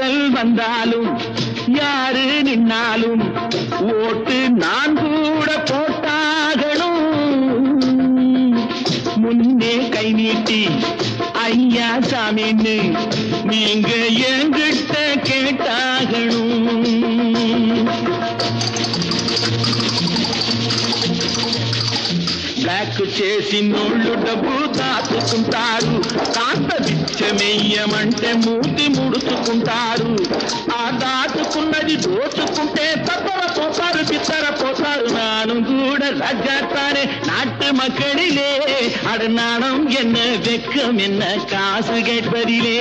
தேர்தல் வந்தாலும் யாரு நின்னாலும் ஓட்டு நான் கூட போட்டாகணும். முன்னே கை நீட்டி ஐயா சாமின்னு நீங்க என்கிட்ட கேட்டாகணும். బ్లాక్ చేసి నోళ్ళు డబ్బు దాచుకుంటారు. కాంత బిచ్చమెయ్యమంటే మూతి ముడుచుకుంటారు. ఆ దాచుకున్నది దోచుకుంటే తప్పర పోతారు, బిత్తర పోతారు. நானும் கூட ராஜாத்தானே நாட்டு மக்களிலே. அட நாணம் என்ன வெக்கம் என்ன காசு கேட்பதிலே.